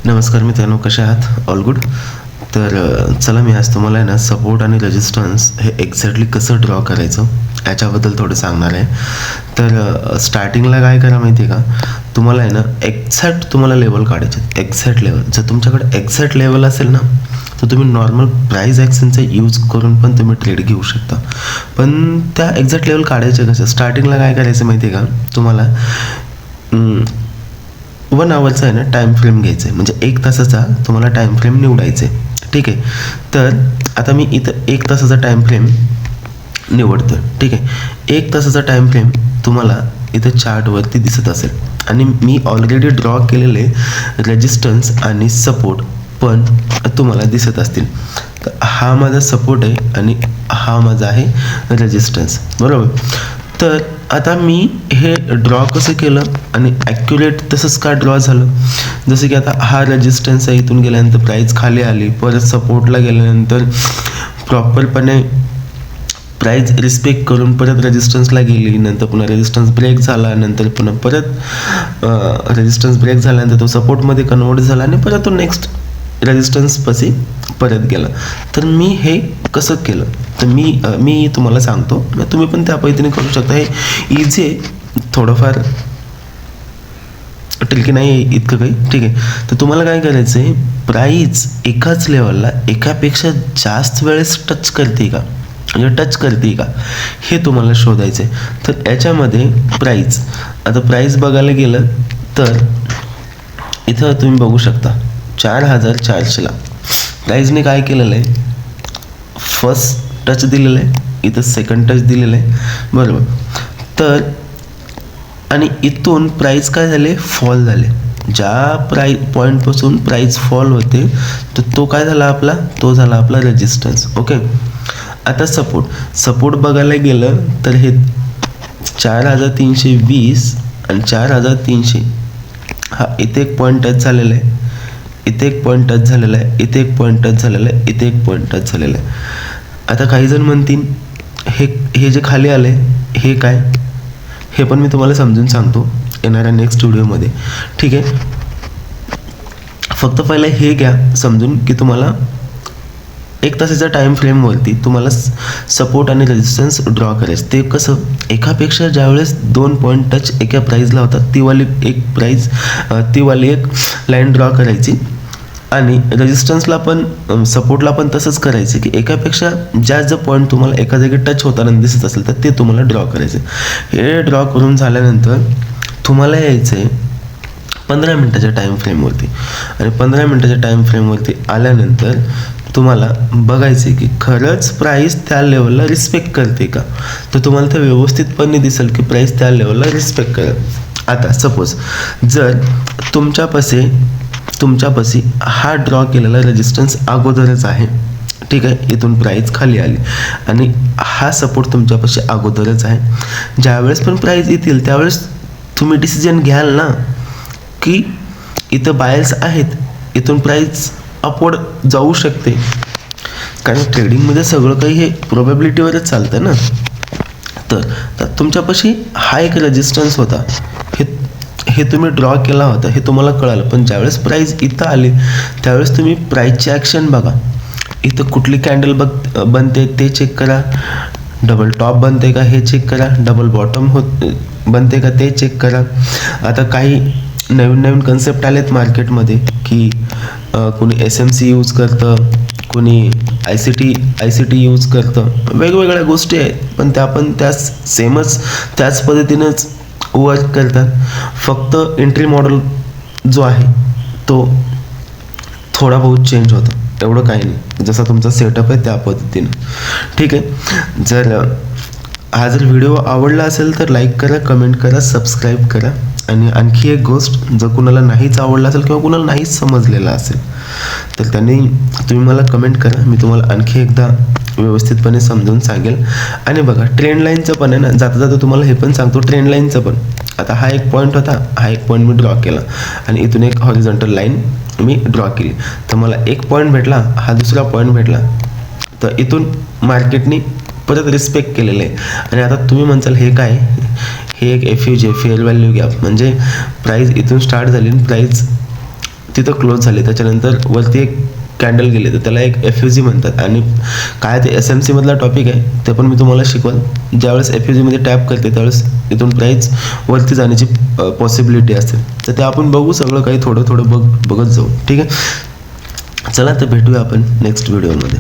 नमस्कार मित्रांनो, कसे आहात? All good. तर चला मी आज तुम्हाला आहे ना सपोर्ट आणि रेजिस्टन्स हे एक्झॅक्टली कसं ड्रॉ करायचं याच्याबद्दल थोडं सांगणार आहे. तर स्टार्टिंगला काय करा माहिती आहे का, तुम्हाला आहे ना एक्झॅक्ट तुम्हाला लेवल काढायचे, एक्झॅक्ट लेवल. जर तुमच्याकडे एक्झॅक्ट लेवल असेल ना तर तुम्ही नॉर्मल प्राइस ॲक्शनचा यूज करून पण तुम्ही ट्रेड घेऊ शकता. पण त्या एक्झॅक्ट लेवल काढायचे कसं, स्टार्टिंगला काय करायचं माहिती आहे का, तुम्हाला 1 आवरचा आहे ना टाईम फ्रेम घ्यायचा आहे, म्हणजे 1 तासाचा तुम्हाला टाईम फ्रेम निवडायचा आहे. ठीक आहे. तर आता मी इथं 1 तासाचा टाईम फ्रेम निवडतो. ठीक आहे. 1 तासाचा टाईम फ्रेम तुम्हाला इथं चार्टवरती दिसत असेल आणि मी ऑलरेडी ड्रॉ केलेले रेजिस्टन्स आणि सपोर्ट पण तुम्हाला दिसत असतील. तर हा माझा सपोर्ट आहे आणि हा माझा आहे रेजिस्टन्स, बरोबर. तर आता मी हे ड्रॉ कसं केलं आणि ॲक्युरेट तसंच का ड्रॉ झालं, जसं की आता हा रेजिस्टन्स आहे, इथून गेल्यानंतर प्राईस खाली आली, परत सपोर्टला गेल्यानंतर प्रॉपरपणे प्राईस रिस्पेक्ट करून परत रेजिस्टन्सला गेली, नंतर पुन्हा रेजिस्टन्स ब्रेक झाला, नंतर पुन्हा परत रेजिस्टन्स ब्रेक झाल्यानंतर तो सपोर्टमध्ये कन्वर्ट झाला आणि परत तो नेक्स्ट रेजिस्टन्सपाशी परत गेला. तर मी हे कसं केलं तर मी तुम्हाला सांगतो, तुम्ही पण त्या पद्धतीने करू शकता. हे इझी आहे, थोडंफार ट्रिकी नाही आहे इतकं काही. ठीक आहे. तर तुम्हाला काय करायचं आहे, प्राईस एकाच लेवलला एकापेक्षा जास्त वेळेस टच करते का, म्हणजे टच करते का, हे तुम्हाला शोधायचं आहे. तर याच्यामध्ये प्राईस, आता प्राईस बघायला गेलं तर इथं तुम्ही बघू शकता 4400ला प्राईजने काय केलेलं आहे, फर्स्ट टच दिलेलं आहे, इथं सेकंड टच दिलेलं आहे, बरोबर. तर आणि इथून प्राईस काय झाले, फॉल झाले. ज्या पॉईंटपासून प्राईस फॉल होते तर तो काय झाला आपला, तो झाला आपला रेजिस्टन्स. ओके. आता सपोर्ट बघायला गेलं तर हे 4320 आणि 4300, हा इथे एक पॉईंट टच झालेला आहे, इथे एक पॉईंट टच झालेला आहे, इथे एक पॉईंट टच झालेला आहे, इथे एक पॉईंट टच झालेला आहे. आता काही जण म्हणतील हे जे खाली आले हे काय, हे पण मी तुम्हाला समजून सांगतो येणाऱ्या नेक्स्ट व्हिडिओमध्ये. ठीक आहे. फक्त पहिलं हे घ्या समजून की तुम्हाला 1 तासाच्या टाईम फ्रेमवरती तुम्हाला सपोर्ट आणि रेजिस्टन्स ड्रॉ करायचं. ते कसं, एकापेक्षा ज्यावेळेस 2 पॉईंट टच एका प्राईजला होतात ती वाली एक लाईन ड्रॉ करायची आणि रेजिस्टन्सला पण सपोर्टला पण तसंच करायचं की एकापेक्षा जास्त पॉईंट तुम्हाला एका जागी टच होताना दिसत असेल तर ते तुम्हाला ड्रॉ करायचं. हे ड्रॉ करून झाल्यानंतर तुम्हाला यायचं आहे 15 मिनटाच्या टाईम फ्रेमवरती आणि 15 मिनटाच्या टाईम फ्रेमवरती आल्यानंतर तुम्हाला बघायचे की खरंच प्राईस त्या लेवलला रिस्पेक्ट करते का. तर तुम्हाला ते व्यवस्थितपणे दिसेल की प्राईस त्या लेवलला रिस्पेक्ट करेल. आता सपोज जर तुमच्यापाशी हा ड्रॉ केलेला रेजिस्टन्स अगोदरच आहे, ठीक आहे, इथून प्राईस खाली आली आणि हा सपोर्ट तुमच्यापाशी अगोदरच आहे. ज्यावेळेस पण प्राईस येतील त्यावेळेस तुम्ही डिसिजन घ्याल ना की इथं बायर्स आहेत, इथून प्राईस अपवर्ड जाऊ शकते, कारण ट्रेडिंगमध्ये सगळं काही हे प्रोबॅबिलिटीवरच चालतं ना. तर तुमच्यापाशी हा एक रेजिस्टन्स होता, हे तुम्ही ड्रॉ केला होता, हे तुम्हाला कळालं. पण ज्यावेळेस प्राईस इथं आली त्यावेळेस तुम्ही प्राईसची ॲक्शन बघा, इथं कुठली कॅन्डल बनते ते चेक करा, डबल टॉप बनते का हे चेक करा, डबल बॉटम बनते का ते चेक करा. आता काही नवीन कन्सेप्ट आलेत मार्केटमध्ये की कोणी SMC यूज करतं, कोणी ICT यूज करतं, वेगवेगळ्या गोष्टी आहेत, पण त्या सेमच त्याच पद्धतीनंच वर्क करतात. फक्त एंट्री मॉडेल जो आहे तो थोडा बहुत चेंज होतो, एवढं काही नाही, जसा तुमचा सेटअप आहे त्या पद्धतीनं. ठीक आहे. हा जर व्हिडिओ आवडला असेल तर लाईक करा, कमेंट करा, सबस्क्राईब करा. आणि आणखी एक गोष्ट, जर कुणाला नाहीच आवडला असेल किंवा कुणाला नाहीच समजलेला असेल तर तुम्ही मला कमेंट करा, मी तुम्हाला आणखी एकदा व्यवस्थितपणे समजून सांगेल. आणि बघा ट्रेंड लाईनचं पण आहे ना, जाता तुम्हाला हे पण सांगतो ट्रेंड लाईनचं पण. आता हा एक पॉईंट होता, हा एक पॉईंट मी ड्रॉ केला आणि इथून एक हॉरिझॉन्टल लाईन मी ड्रॉ केली, तर मला एक पॉईंट भेटला, हा दुसरा पॉईंट भेटला. तर इथून मार्केटने परत रिस्पेक्ट केलेलं आहे. आणि आता तुम्ही म्हणसाल हे काय, हे एक FUJ फेअर व्हॅल्यू गॅप, म्हणजे प्राईस इथून स्टार्ट झाली आणि प्राईस तिथं क्लोज झाली. त्याच्यानंतर वरती एक कॅन्डल गेले तर त्याला एक FUG म्हणतात. आणि काय ते SMC मधला टॉपिक आहे ते पण मी तुम्हाला शिकवल. ज्यावेळेस FUG मध्ये टॅप करते त्यावेळेस इथून प्राईस वरती जाण्याची पॉसिबिलिटी असते. तर ते आपण बघू, सगळं काही थोडं थोडं बघत जाऊ. ठीक आहे, चला तर भेटूया आपण नेक्स्ट व्हिडिओमध्ये.